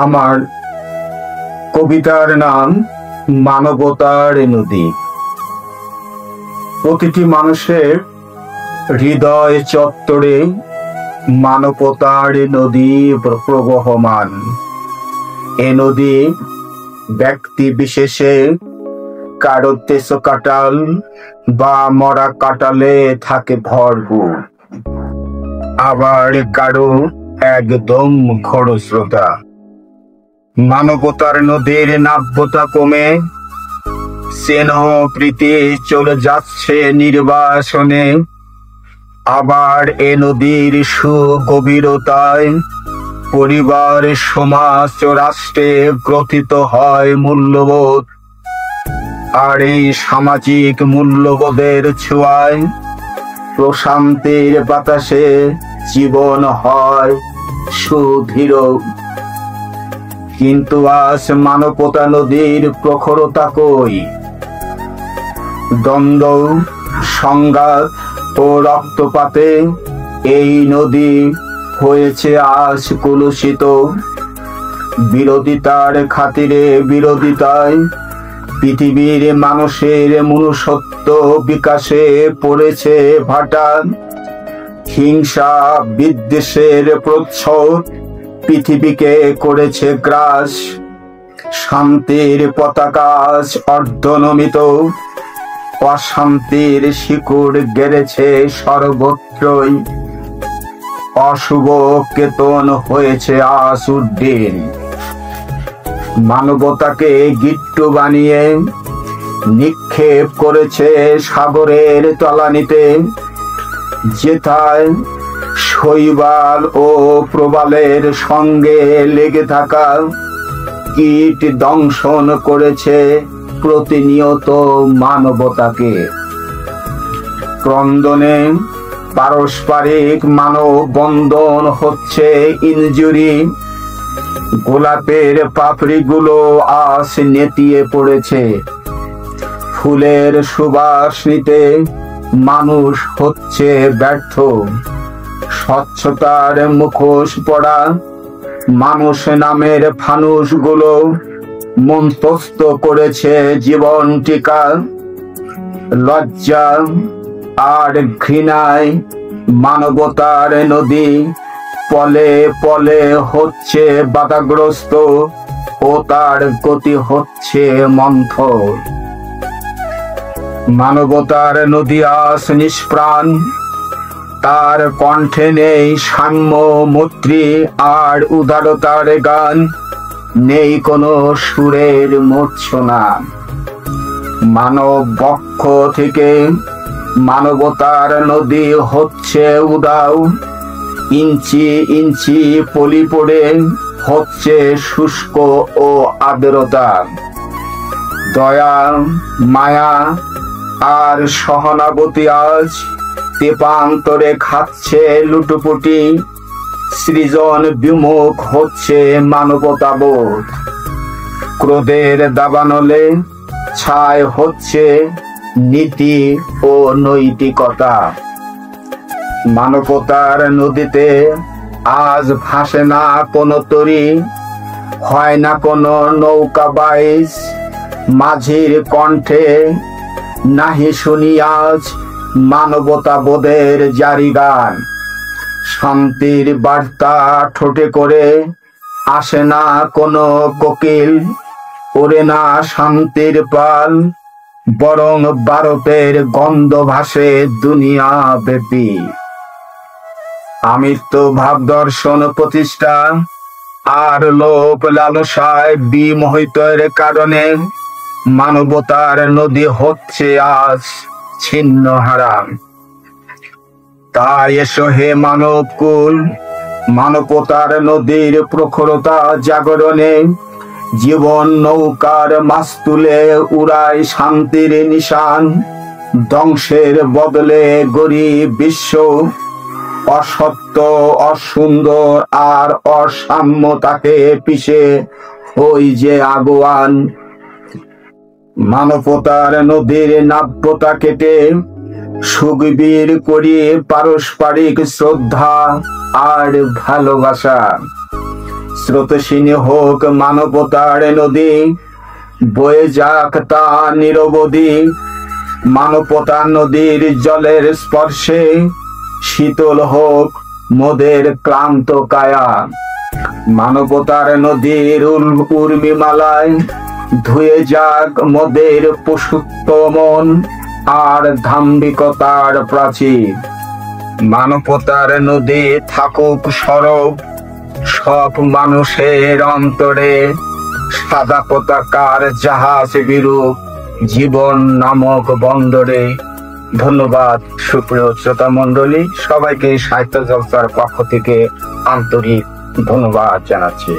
আমার কবিতার নাম মানবতার নদী। প্রতিটি মানুষের হৃদয় চত্বরে মানবতার নদী প্রবহমান। এ নদী ব্যক্তি বিশেষে কারো তেজ কাটাল বা মরা কাটালে থাকে ভরপুর, আবার কারো একদম খরস্রোতা। মানবতার নদীর নাব্যতা কমে স্নেহ প্রীতি চলে যাচ্ছে নির্বাসনে। আবার এ নদীর সুগভীরতায় পরিবার, সমাজ ও রাষ্ট্রে গ্রথিত হয় মূল্যবোধ। আর এই সামাজিক মূল্যবোধের ছোঁয়ায় প্রশান্তির বাতাসে জীবন হয় সুধীর। কিন্তু আজ মানবতা নদীর প্রখরতা কই? দ্বন্দ্ব, সংঘাত ও রক্তপাতে এই নদী হয়েছে আজ কলুষিত। বিরোধিতার খাতিরে বিরোধিতায় পৃথিবীর মানুষের মনুষ্যত্ব বিকাশে পড়েছে ভাটা। হিংসা বিদ্বেষের প্রচ্ছদ পৃথিবীকে করেছে গ্রাস। শান্তির পতাকা অর্ধনমিত, অশান্তির শিকড় গেড়েছে সর্বত্রই। অশুভ কেতন হয়েছে আজ উড্ডীন। মানবতাকে গিট্টু বানিয়ে নিক্ষেপ করেছে সাগরের তলানিতে, যেথায় শৈবাল ও প্রবালের সঙ্গে লেগে থাকা কীট দংশন করেছে প্রতিনিয়ত মানবতাকে। ক্রন্দনে পারস্পরিক মানব বন্ধন হচ্ছে ইনজুরি। গোলাপের পাপড়িগুলো আজ নেতিয়ে পড়েছে। ফুলের সুবাস নিতে মানুষ হচ্ছে ব্যর্থ। স্বচ্ছতার মুখোশ পড়া মানুষ নামের ফানুসগুলো মন্তস্থ করেছে জীবন টিকা। লজ্জা আর ঘৃণায় মানবতার নদী পলে পলে হচ্ছে বাধাগ্রস্ত ও তার গতি হচ্ছে মন্থর। মানবতার নদী আজ নিষ্প্রাণ। তার কণ্ঠে নেই সাম্য, মৈত্রী আর উদারতার গান। নেই কোনো সুরের মূর্ছনা। মানব বক্ষ থেকে মানবতার নদী হচ্ছে উদাও। ইঞ্চি ইঞ্চি পলি পড়ে হচ্ছে শুষ্ক ও আর্দ্রতা। দয়া, মায়া আর সহানুভূতি আজ তেপান্তরে খাচ্ছে লুটোপুটি। সৃজন বিমুখ হচ্ছে মানবতাবোধ। ক্রোধের দাবানলে ছাই হচ্ছে নীতি ও নৈতিকতা। মানবতার নদীতে আজ ভাসে না কোনো তরী, হয় না কোনো নৌকা বাইচ। মাঝির কণ্ঠে নাহি শুনি আজ মানবতা বোধের জারি গান। শান্তির বার্তা ঠোঁটে করে আসে না কোনো কোকিল। ওরে না শান্তির পাল, বরং ভারতের গন্ধ ভাসে দুনিয়া ব্যাপী। আমৃত্য ভাব দর্শন প্রতিষ্ঠা আর লোভ লালসায় বিমোহিতের কারণে মানবতার নদী হচ্ছে আজ ছিন্ন হারাম। তাই এসো হে মানব কুল, মানবতার নদীর প্রখরতা জাগরণে জীবন নৌকার মাছ তুলে উড়ায় শান্তির নিশান। ধ্বংসের বদলে গড়ি বিশ্ব, অসত্য, অসুন্দর আর অসাম্যতাকে পিছে হই যে আগুয়ান। মানবতার নদীর নাব্যতা কেটে সুগভীর করি পারস্পরিক শ্রদ্ধা আর ভালোবাসা। স্রোতস্বিনী হোক মানবতার নদী, বয়ে যাক তা নিরবধি। মানবতার নদীর জলের স্পর্শে শীতল হোক মোদের ক্লান্ত কায়া। মানবতার নদীর উর্মিমালায় ধুয়ে যাক মোদের পশুত্ব মন আর ধাম্বিকতার প্রাচীর। মানবতার নদী থাকুক সরব সব মানুষের অন্তরে, সাদা পতাকার জাহাজ বিরূপ জীবন নামক বন্দরে। ধন্যবাদ সুপ্রিয় শ্রোতা মণ্ডলী, সবাইকে সাহিত্য জলসার পক্ষ থেকে আন্তরিক ধন্যবাদ জানাচ্ছি।